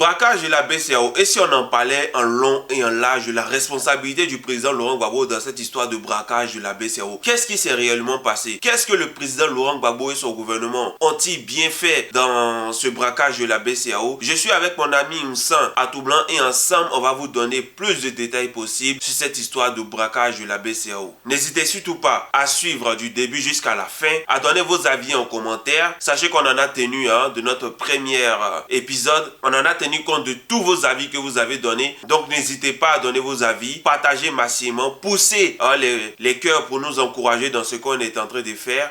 Braquage de la BCEAO. Et si on en parlait en long et en large de la responsabilité du président Laurent Gbagbo dans cette histoire de braquage de la BCEAO? Qu'est-ce qui s'est réellement passé? Qu'est-ce que le président Laurent Gbagbo et son gouvernement ont-ils bien fait dans ce braquage de la BCEAO? Je suis avec mon ami Moussan Atoublan et ensemble on va vous donner plus de détails possibles sur cette histoire de braquage de la BCEAO. N'hésitez surtout pas à suivre du début jusqu'à la fin, à donner vos avis en commentaire. Sachez qu'on en a tenu de notre premier épisode, on en a tenu compte de tous vos avis que vous avez donnés. Donc n'hésitez pas à donner vos avis, partagez massivement, poussez les cœurs pour nous encourager dans ce qu'on est en train de faire.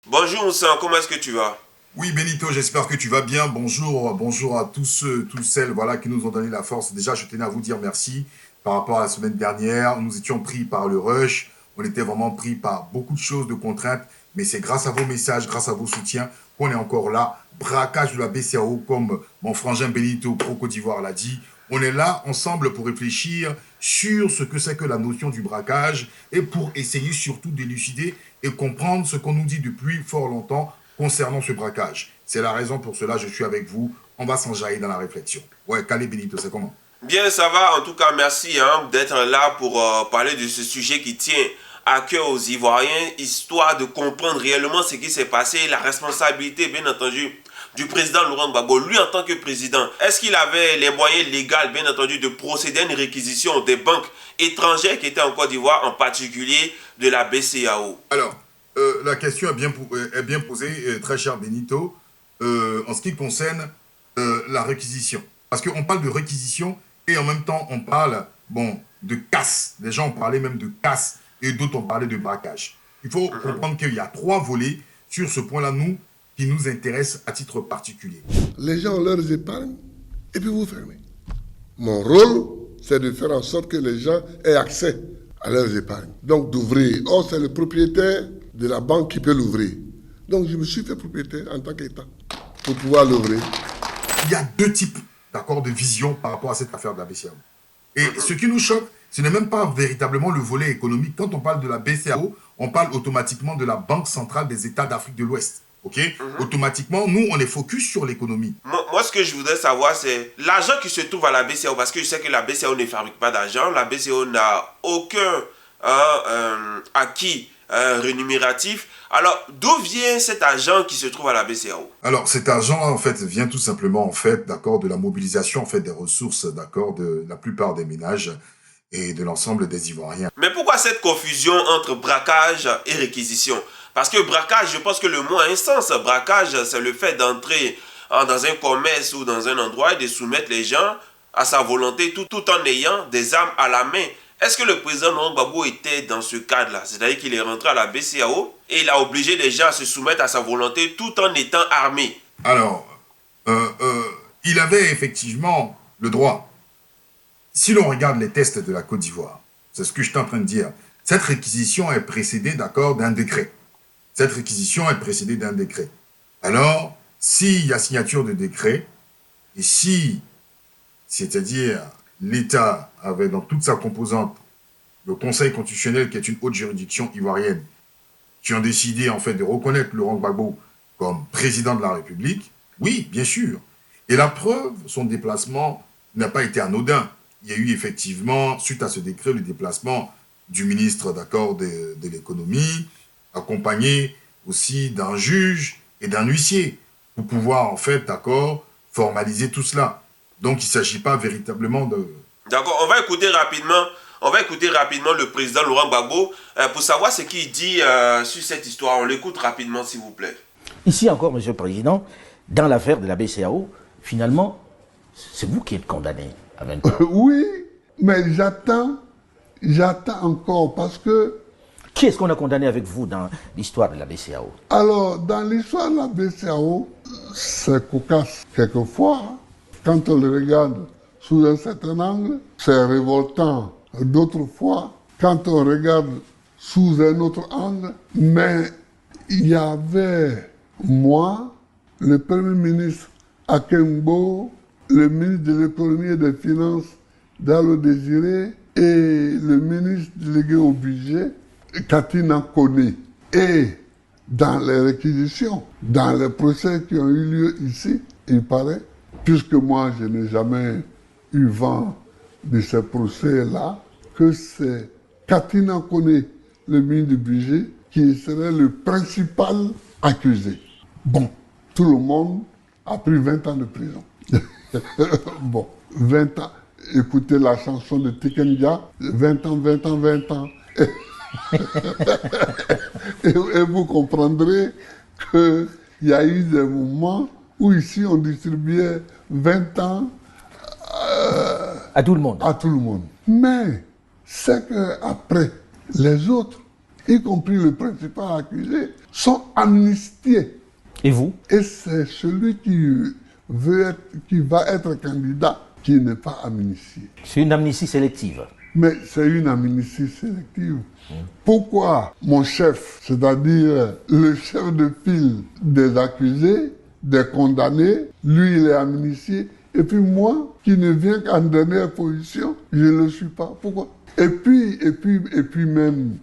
Bonjour Moussan, comment est-ce que tu vas? Oui Benito, j'espère que tu vas bien. Bonjour à tous ceux, toutes celles voilà, qui nous ont donné la force. Déjà, je tenais à vous dire merci par rapport à la semaine dernière. Nous étions pris par le rush, on était vraiment pris par beaucoup de choses, de contraintes. Mais c'est grâce à vos messages, grâce à vos soutiens qu'on est encore là. Braquage de la BCEAO, comme mon frangin Benito Pro-Côte d'Ivoire l'a dit. On est là ensemble pour réfléchir sur ce que c'est que la notion du braquage et pour essayer surtout d'élucider et comprendre ce qu'on nous dit depuis fort longtemps concernant ce braquage. C'est la raison pour cela je suis avec vous. On va s'enjailler dans la réflexion. Ouais, Calé Benito, c'est comment? Bien, ça va. En tout cas, merci d'être là pour parler de ce sujet qui tient à cœur aux Ivoiriens, histoire de comprendre réellement ce qui s'est passé, la responsabilité, bien entendu, du président Laurent Gbagbo, lui en tant que président. Est-ce qu'il avait les moyens légaux, bien entendu, de procéder à une réquisition des banques étrangères qui étaient en Côte d'Ivoire, en particulier de la BCEAO? Alors, la question est bien posée, très cher Benito, en ce qui concerne la réquisition. Parce qu'on parle de réquisition et en même temps, on parle de casse. Des gens ont parlé même de casse et d'autres ont parlé de braquage. Il faut comprendre qu'il y a trois volets sur ce point-là, qui nous intéressent à titre particulier. Les gens ont leurs épargnes et puis vous fermez. Mon rôle, c'est de faire en sorte que les gens aient accès à leurs épargnes. Donc d'ouvrir. Or, c'est le propriétaire de la banque qui peut l'ouvrir. Donc je me suis fait propriétaire en tant qu'État pour pouvoir l'ouvrir. Il y a deux types d'accords de vision par rapport à cette affaire de la BCEAO. Et ce qui nous choque, ce n'est même pas véritablement le volet économique. Quand on parle de la BCEAO, on parle automatiquement de la Banque centrale des États d'Afrique de l'Ouest. Automatiquement, nous, on est focus sur l'économie. Moi, ce que je voudrais savoir, c'est l'argent qui se trouve à la BCEAO, parce que je sais que la BCEAO ne fabrique pas d'argent, la BCEAO n'a aucun acquis rémunératif. Alors, d'où vient cet argent qui se trouve à la BCEAO? Alors, cet argent, en fait, vient tout simplement, d'accord, de la mobilisation, en fait, des ressources, d'accord, de la plupart des ménages et de l'ensemble des Ivoiriens. Mais pourquoi cette confusion entre braquage et réquisition? Parce que braquage, je pense que le mot a un sens. Braquage, c'est le fait d'entrer dans un commerce ou dans un endroit et de soumettre les gens à sa volonté tout en ayant des armes à la main. Est-ce que le président Laurent Gbagbo était dans ce cadre-là? C'est-à-dire qu'il est rentré à la BCEAO et il a obligé les gens à se soumettre à sa volonté tout en étant armé. Alors, il avait effectivement le droit. Si l'on regarde les tests de la Côte d'Ivoire, c'est ce que je suis en train de dire, cette réquisition est précédée, d'accord, d'un décret. Cette réquisition est précédée d'un décret. Alors, s'il y a signature de décret, et si, c'est-à-dire l'État avait dans toute sa composante le Conseil constitutionnel, qui est une haute juridiction ivoirienne, qui ont décidé en fait de reconnaître Laurent Gbagbo comme président de la République, oui, bien sûr. Et la preuve, son déplacement n'a pas été anodin. Il y a eu effectivement, suite à ce décret, le déplacement du ministre d'accord de l'économie, accompagné aussi d'un juge et d'un huissier, pour pouvoir en fait, d'accord, formaliser tout cela. Donc il ne s'agit pas véritablement de... D'accord, on va écouter rapidement le président Laurent Gbagbo pour savoir ce qu'il dit sur cette histoire. On l'écoute rapidement, s'il vous plaît. Ici encore, Monsieur le Président, dans l'affaire de la BCEAO, finalement, c'est vous qui êtes condamné à 20 ans. Oui, mais j'attends encore parce que... Qui est-ce qu'on a condamné avec vous dans l'histoire de la BCEAO? Alors, dans l'histoire de la BCEAO, c'est cocasse. Quelquefois, quand on le regarde sous un certain angle, c'est révoltant. D'autres fois, quand on regarde sous un autre angle, mais il y avait moi, le Premier ministre Akembo, le ministre de l'économie et des finances Dalo Désiré et le ministre délégué au budget Katina Kone. Et dans les réquisitions, dans les procès qui ont eu lieu ici, il paraît, puisque moi je n'ai jamais eu vent de ces procès-là, que c'est Katina Kone, le ministre du budget, qui serait le principal accusé. Bon, tout le monde a pris 20 ans de prison. Bon, 20 ans. Écoutez la chanson de Tikenja, 20 ans, 20 ans, 20 ans. Et vous comprendrez qu'il y a eu des moments où ici on distribuait 20 ans à tout le monde. À tout le monde. Mais c'est qu'après, les autres, y compris le principal accusé, sont amnistiés. Et vous? Et c'est celui qui va être candidat qui n'est pas amnistié. C'est une amnistie sélective. Mais c'est une amnistie sélective. Pourquoi mon chef, c'est-à-dire le chef de file des accusés, des condamnés, lui il est amnistié, et puis moi, qui ne viens qu'en dernière position, je ne le suis pas. Pourquoi? Et puis même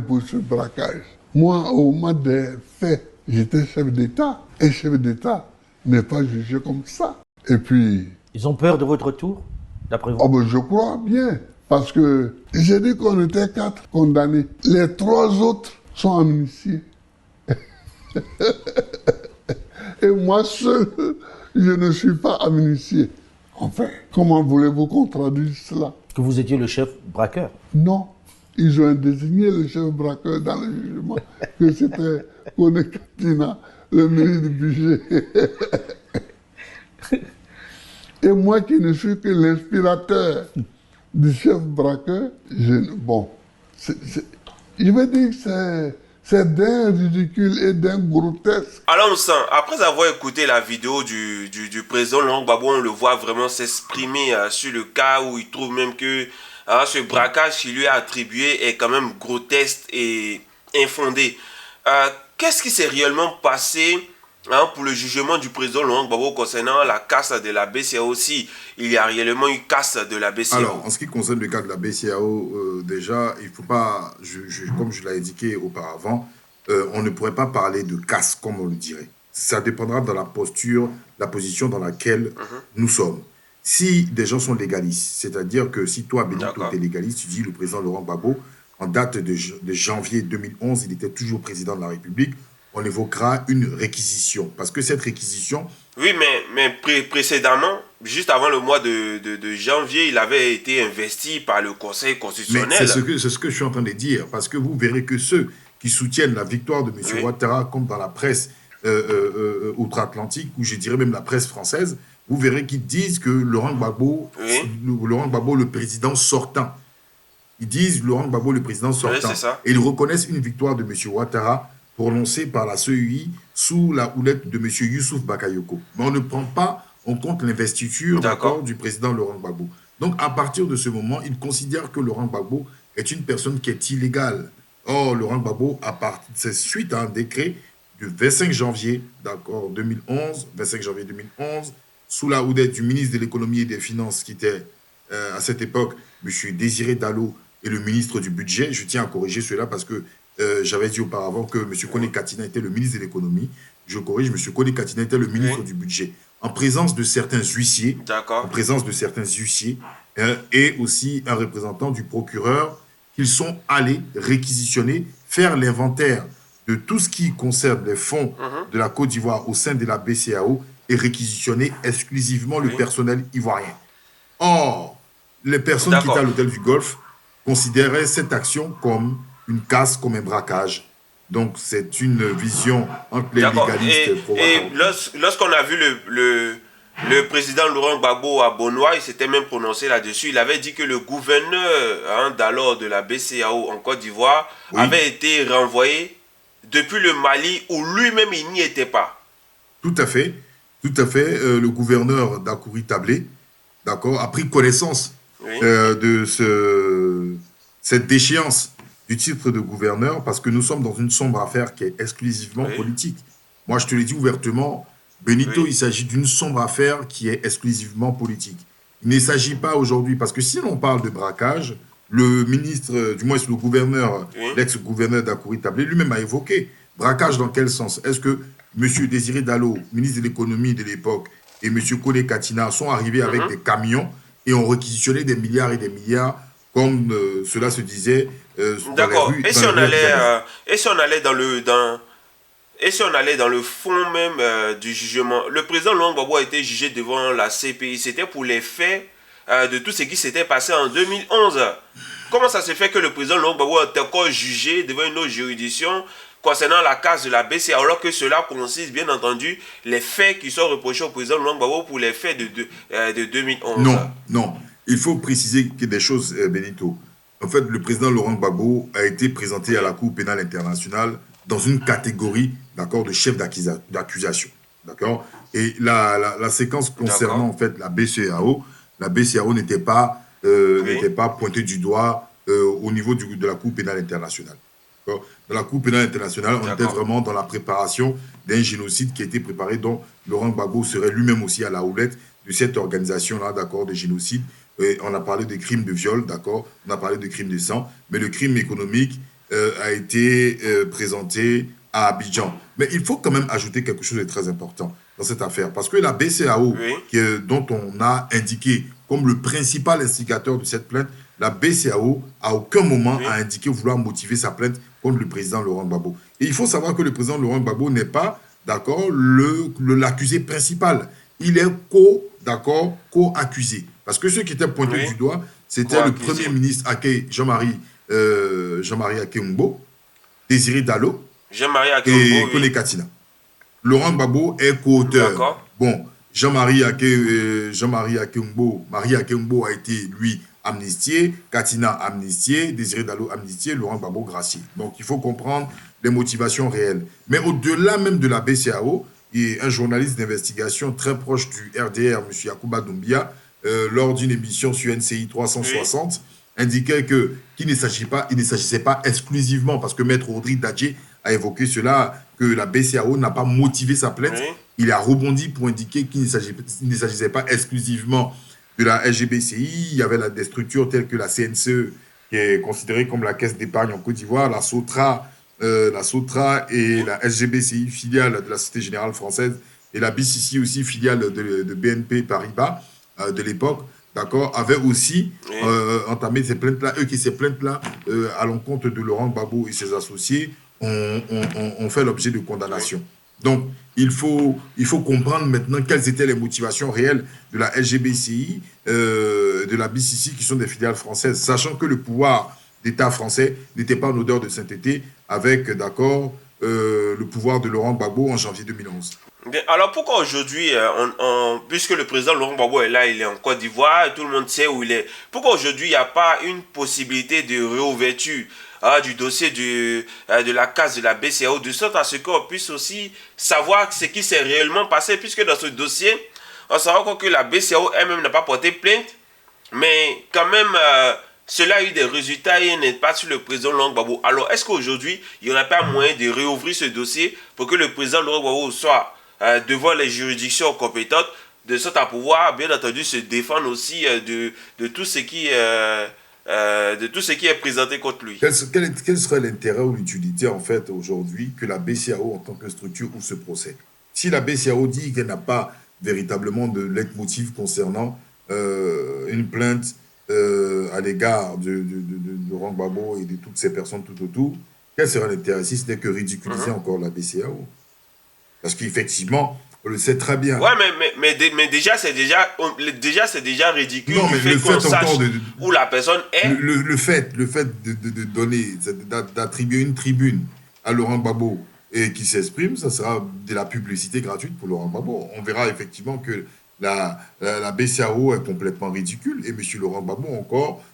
pour ce braquage, moi, au moment des faits, j'étais chef d'État, et chef d'État n'est pas jugé comme ça. Et puis... Ils ont peur de votre tour, d'après vous? Oh ben je crois bien, parce que j'ai dit qu'on était 4 condamnés. Les 3 autres sont amnistiés. Et moi seul, je ne suis pas amnistié. Enfin, comment voulez-vous qu'on traduise cela? Que vous étiez le chef braqueur? Non. Ils ont désigné le chef braqueur dans le jugement, que c'était Kone Katina, le ministre du budget. Et moi qui ne suis que l'inspirateur du chef braqueur, je veux dire que c'est d'un ridicule et d'un grotesque. Alors, après avoir écouté la vidéo du président Laurent Gbagbo, on le voit vraiment s'exprimer sur le cas où il trouve même que ce braquage qui lui est attribué est quand même grotesque et infondé. Qu'est-ce qui s'est réellement passé pour le jugement du président Laurent Gbagbo concernant la casse de la BCEAO aussi? Il y a réellement eu casse de la BCEAO. Alors, en ce qui concerne le cas de la BCEAO, déjà, il ne faut pas, comme je l'ai indiqué auparavant, on ne pourrait pas parler de casse comme on le dirait. Ça dépendra de la posture, la position dans laquelle nous sommes. Si des gens sont légalistes, c'est-à-dire que si toi, Benito, tu es légaliste, tu dis le président Laurent Gbagbo, en date de janvier 2011, il était toujours président de la République, on évoquera une réquisition. Parce que cette réquisition... Oui, mais précédemment, juste avant le mois de janvier, il avait été investi par le Conseil constitutionnel. Mais c'est ce que je suis en train de dire. Parce que vous verrez que ceux qui soutiennent la victoire de M. Ouattara, comme dans la presse outre-Atlantique, ou je dirais même la presse française, vous verrez qu'ils disent que Laurent Gbagbo, le président sortant, ils disent Laurent Gbagbo, le président sortant, et ils reconnaissent une victoire de M. Ouattara prononcée par la CEI sous la houlette de M. Youssouf Bakayoko. Mais on ne prend pas en compte l'investiture du président Laurent Gbagbo. Donc, à partir de ce moment, ils considèrent que Laurent Gbagbo est une personne qui est illégale. Or, Laurent Gbagbo, c'est suite à un décret du 25 janvier 2011, sous la houlette du ministre de l'économie et des finances, qui était à cette époque M. Désiré Dalo, et le ministre du budget. Je tiens à corriger cela parce que j'avais dit auparavant que M. Kone Katina était le ministre de l'économie. Je corrige, M. Kone Katina était le ministre du budget. En présence de certains huissiers, et aussi un représentant du procureur, qu'ils sont allés réquisitionner, faire l'inventaire de tout ce qui concerne les fonds de la Côte d'Ivoire au sein de la BCEAO et réquisitionner exclusivement le personnel ivoirien. Or, les personnes qui étaient à l'hôtel du Golfe considéraient cette action comme une casse, comme un braquage. Donc, c'est une vision entre les légalistes et lorsqu'on a vu le président Laurent Gbagbo à Bonois, il s'était même prononcé là-dessus. Il avait dit que le gouverneur d'alors de la BCEAO en Côte d'Ivoire avait été renvoyé depuis le Mali où lui-même il n'y était pas. Tout à fait. Le gouverneur d'Akouri Tablé d'accord, a pris connaissance Oui. de cette déchéance du titre de gouverneur parce que nous sommes dans une sombre affaire qui est exclusivement Oui. politique. Moi, je te l'ai dit ouvertement, Benito, Oui. il s'agit d'une sombre affaire qui est exclusivement politique. Il ne s'agit pas aujourd'hui, parce que si l'on parle de braquage, le ministre, du moins le gouverneur, Oui. l'ex-gouverneur d'Akouri Tablé, lui-même a évoqué braquage dans quel sens? Est-ce que M. Désiré Dallo, ministre de l'économie de l'époque, et M. Kone Katina sont arrivés avec des camions et ont réquisitionné des milliards et des milliards, comme cela se disait dans les D'accord. rues, dans les rues abidjanaises. Et si on allait et si on allait dans le fond même du jugement, le président Laurent Gbagbo a été jugé devant la CPI. C'était pour les faits de tout ce qui s'était passé en 2011. Comment ça se fait que le président Laurent Gbagbo est encore jugé devant une autre juridiction concernant la case de la BCA, alors que cela consiste bien entendu les faits qui sont reprochés au président Laurent Gbagbo pour les faits de 2011? Non, non. Il faut préciser qu'il y a des choses, Benito. En fait, le président Laurent Gbagbo a été présenté à la Cour pénale internationale dans une catégorie, d'accord, de chef d'accusation, d'accord. Et la séquence concernant en fait la BCAO Oui. n'était pas pointée du doigt au niveau de la Cour pénale internationale. Dans la Cour pénale internationale, on était vraiment dans la préparation d'un génocide qui a été préparé, dont Laurent Gbagbo serait lui-même aussi à la houlette de cette organisation-là, d'accord, de génocide. Et on a parlé de crimes de viol, d'accord, on a parlé de crimes de sang, mais le crime économique a été présenté à Abidjan. Mais il faut quand même ajouter quelque chose de très important dans cette affaire, parce que la BCAO, Oui. dont on a indiqué comme le principal instigateur de cette plainte, la BCAO, à aucun moment Oui. a indiqué vouloir motiver sa plainte contre le président Laurent Gbagbo. Et il faut savoir que le président Laurent Gbagbo n'est pas, d'accord, l'accusé principal. Il est co-accusé. Parce que ceux qui étaient pointés Oui. du doigt, c'était le Co-accusé. Premier ministre Jean-Marie Akeungbo, Désiré Dallo Jean-Marie et Akeungbo, Kone oui. Katina. Laurent Gbagbo est co-auteur. D'accord. Bon, Jean-Marie Akeungbo, Marie Akeungbo a été, lui, amnistié, Katina amnistié, Désiré Dallo amnistié, Laurent Gbagbo gracié. Donc, il faut comprendre les motivations réelles. Mais au-delà même de la BCAO, il y a un journaliste d'investigation très proche du RDR, M. Yacouba Doumbia, lors d'une émission sur NCI 360, indiquait qu'il ne s'agissait pas exclusivement, parce que Maître Audrey Dadje a évoqué cela, que la BCAO n'a pas motivé sa plainte. Oui. Il a rebondi pour indiquer qu'il ne s'agissait pas exclusivement de la SGBCI. Il y avait des structures telles que la CNCE, qui est considérée comme la caisse d'épargne en Côte d'Ivoire, la SOTRA et la SGBCI, filiale de la Société Générale Française, et la BCC aussi, filiale de BNP Paribas de l'époque, d'accord, avaient aussi entamé ces plaintes-là. Ces plaintes-là, à l'encontre de Laurent Gbagbo et ses associés, ont fait l'objet de condamnations. Donc, il faut comprendre maintenant quelles étaient les motivations réelles de la SGBCI, de la BCC, qui sont des filiales françaises, sachant que le pouvoir d'État français n'était pas en odeur de sainteté avec, d'accord, le pouvoir de Laurent Gbagbo en janvier 2011. Bien, alors pourquoi aujourd'hui, puisque le président Laurent Gbagbo est là, il est en Côte d'Ivoire, tout le monde sait où il est, pourquoi aujourd'hui il n'y a pas une possibilité de réouverture du dossier de la case de la BCAO, de sorte à ce qu'on puisse aussi savoir ce qui s'est réellement passé, puisque dans ce dossier, on se rend compte que la BCAO elle-même n'a pas porté plainte, mais quand même, cela a eu des résultats et n'est pas sur le président Laurent Gbagbo. Alors, est-ce qu'aujourd'hui, il n'y aurait pas moyen de réouvrir ce dossier pour que le président Laurent Gbagbo soit devant les juridictions compétentes, de sorte à pouvoir, bien entendu, se défendre aussi de tout ce qui est présenté contre lui? Quel serait l'intérêt ou l'utilité, en fait, aujourd'hui, que la BCAO, en tant que structure, ouvre ce procès? Si la BCAO dit qu'elle n'a pas véritablement de leitmotiv concernant une plainte à l'égard de Laurent Gbagbo et de toutes ces personnes tout autour, quel serait l'intérêt si ce n'est que ridiculiser encore la BCAO? Parce qu'effectivement, on le sait très bien. Ouais, mais déjà, c'est déjà ridicule Non, mais du fait le qu'on fait sache encore où la personne est. le fait de donner, d'attribuer une tribune à Laurent Gbagbo et qui s'exprime, ça sera de la publicité gratuite pour Laurent Gbagbo. On verra effectivement que la BCAO est complètement ridicule et M. Laurent Gbagbo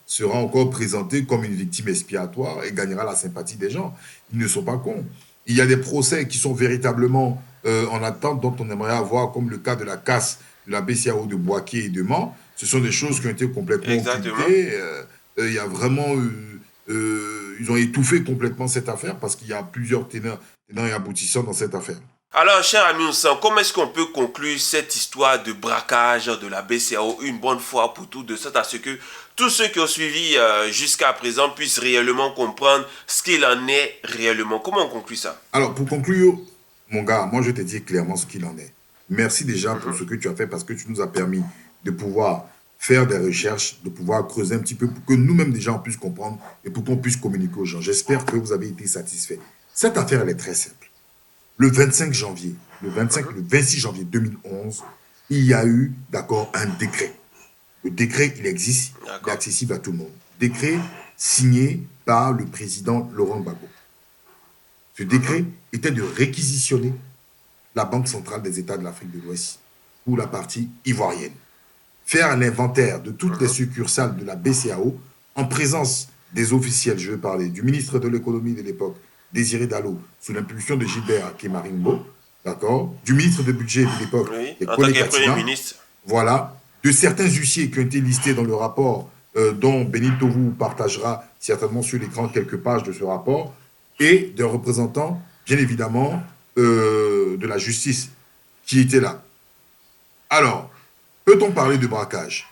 sera encore présenté comme une victime expiatoire et gagnera la sympathie des gens. Ils ne sont pas cons. Il y a des procès qui sont véritablement en attente, dont on aimerait avoir, comme le cas de la casse de la BCAO de Boaké et de Mans, Ce sont des choses qui ont été complètement Exactement. occultées. Il y a vraiment ils ont étouffé complètement cette affaire parce qu'il y a plusieurs tenants et aboutissants dans cette affaire. Alors, cher ami Oussan, comment est-ce qu'on peut conclure cette histoire de braquage de la BCAO une bonne fois pour toutes, de sorte à ce que tous ceux qui ont suivi jusqu'à présent puissent réellement comprendre ce qu'il en est réellement? Comment on conclut ça? Alors, pour conclure, mon gars, moi, je te dis clairement ce qu'il en est. Merci déjà pour ce que tu as fait parce que tu nous as permis de pouvoir faire des recherches, de pouvoir creuser un petit peu pour que nous-mêmes déjà on puisse comprendre et pour qu'on puisse communiquer aux gens. J'espère que vous avez été satisfaits. Cette affaire, elle est très simple. Le 25 janvier, le 26 janvier 2011, il y a eu, d'accord, un décret. Le décret, il existe, il est accessible à tout le monde. Décret signé par le président Laurent Gbagbo. Ce décret était de réquisitionner la Banque centrale des États de l'Afrique de l'Ouest pour la partie ivoirienne. Faire un inventaire de toutes les succursales de la BCAO en présence des officiels, je veux parler du ministre de l'économie de l'époque, Désiré Dallo, sous l'impulsion de Gilbert Kemarimbo, d'accord, du ministre de budget de l'époque, oui, en tant que Premier ministre. Voilà, de certains huissiers qui ont été listés dans le rapport dont Benito vous partagera certainement sur l'écran quelques pages de ce rapport, et des représentants, bien évidemment, de la justice qui étaient là. Alors, peut-on parler de braquage?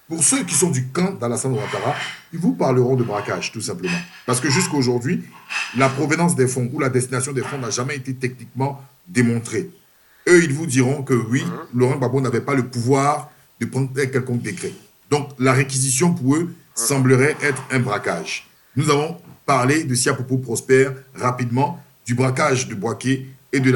Pour ceux qui sont du camp d'Alassane Ouattara, ils vous parleront de braquage, tout simplement. Parce que jusqu'à aujourd'hui, la provenance des fonds ou la destination des fonds n'a jamais été techniquement démontrée. Eux, ils vous diront que oui, Laurent Gbagbo n'avait pas le pouvoir de prendre un quelconque décret. Donc, la réquisition pour eux semblerait être un braquage. Nous avons parlé de Siapopo Prosper rapidement, du braquage de Bouaké et de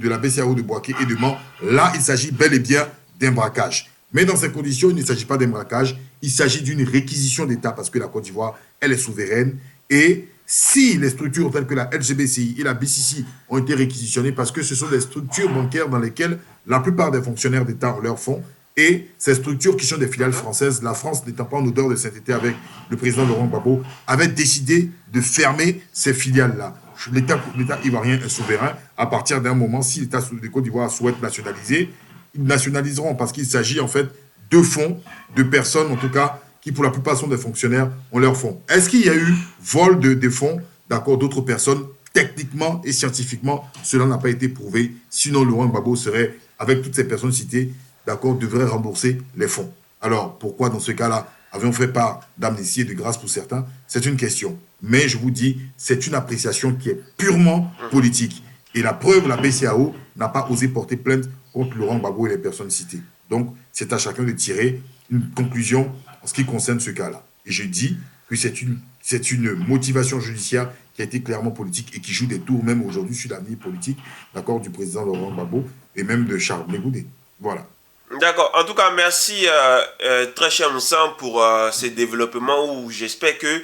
la BCAO de Bouaké et de Mans. Là, il s'agit bel et bien d'un braquage. Mais dans ces conditions, il ne s'agit pas d'un braquage, il s'agit d'une réquisition d'État parce que la Côte d'Ivoire, elle est souveraine. Et si les structures telles que la LGBCI et la BCC ont été réquisitionnées parce que ce sont des structures bancaires dans lesquelles la plupart des fonctionnaires d'État ont leurs fonds, et ces structures qui sont des filiales françaises, la France n'étant pas en odeur de sainteté avec le président Laurent Gbagbo, avait décidé de fermer ces filiales-là. L'État ivoirien est souverain. À partir d'un moment, si l'État de Côte d'Ivoire souhaite nationaliser, ils nationaliseront parce qu'il s'agit en fait de fonds, de personnes en tout cas, qui pour la plupart sont des fonctionnaires, ont leurs fonds. Est-ce qu'il y a eu vol des fonds, d'accord, d'autres personnes? Techniquement et scientifiquement, cela n'a pas été prouvé. Sinon, Laurent Gbagbo serait, avec toutes ces personnes citées, d'accord, devrait rembourser les fonds. Alors, pourquoi dans ce cas-là, avions fait part d'amnistie et de grâce pour certains? C'est une question. Mais je vous dis, c'est une appréciation qui est purement politique. Et la preuve, la BCAO n'a pas osé porter plainte contre Laurent Gbagbo et les personnes citées. Donc, c'est à chacun de tirer une conclusion en ce qui concerne ce cas-là. Et je dis que c'est une motivation judiciaire qui a été clairement politique et qui joue des tours même aujourd'hui sur l'avenir politique, d'accord, du président Laurent Gbagbo et même de Charles Blé Goudé. Voilà. D'accord. En tout cas, merci très cher Moussan pour ces développements où j'espère que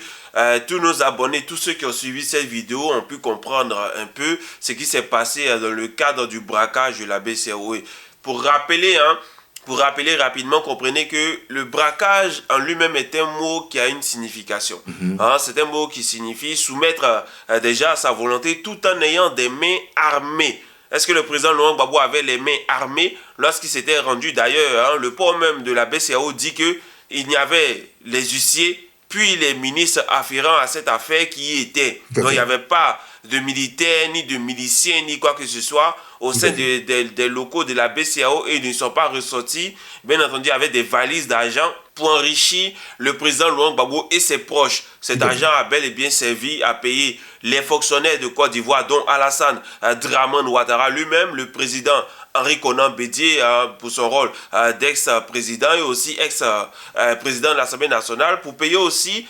tous nos abonnés, tous ceux qui ont suivi cette vidéo ont pu comprendre un peu ce qui s'est passé dans le cadre du braquage de la BCAO. Pour rappeler rapidement, comprenez que le braquage en lui-même est un mot qui a une signification. C'est un mot qui signifie soumettre déjà à sa volonté tout en ayant des mains armées. Est-ce que le président Laurent Gbagbo avait les mains armées lorsqu'il s'était rendu d'ailleurs, le port même de la BCAO dit qu'il y avait les huissiers puis les ministres afférents à cette affaire qui y étaient. Donc il n'y avait pas de militaires, ni de miliciens, ni quoi que ce soit au sein des locaux de la BCAO et ils ne sont pas ressortis, bien entendu, avec des valises d'argent pour enrichir le président Laurent Gbagbo et ses proches. Cet argent a bel et bien servi à payer les fonctionnaires de Côte d'Ivoire, dont Alassane Dramane Ouattara lui-même, le président Henri Konan Bédié pour son rôle d'ex-président et aussi ex-président de l'Assemblée nationale, pour payer aussi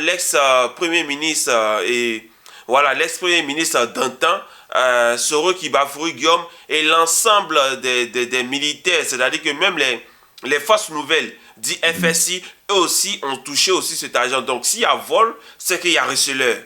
l'ex-premier ministre et voilà, l'ex-premier ministre d'antan, Soro Kibafoury Guillaume et l'ensemble des militaires, c'est-à-dire que même les forces nouvelles, dit FSI, eux aussi ont touché aussi cet argent. Donc s'il y a vol, c'est qu'il y a receleur.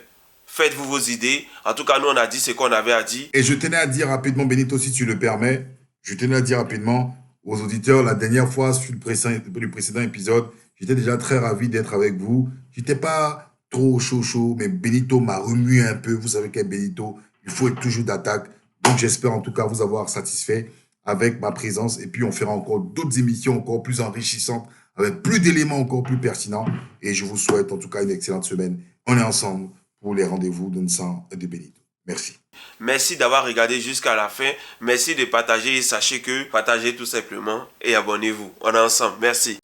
Faites-vous vos idées. En tout cas, nous, on a dit ce qu'on avait à dire. Et je tenais à dire rapidement, Benito, si tu le permets, je tenais à dire rapidement aux auditeurs, la dernière fois, sur le précédent épisode, j'étais déjà très ravi d'être avec vous. Je n'étais pas trop chaud, mais Benito m'a remué un peu. Vous savez qu'un Benito, il faut être toujours d'attaque. Donc, j'espère en tout cas vous avoir satisfait avec ma présence. Et puis, on fera encore d'autres émissions encore plus enrichissantes avec plus d'éléments encore plus pertinents. Et je vous souhaite en tout cas une excellente semaine. On est ensemble pour les rendez-vous de Nsang et de Benito. Merci. Merci d'avoir regardé jusqu'à la fin. Merci de partager et sachez que partagez tout simplement et abonnez-vous. On est ensemble. Merci.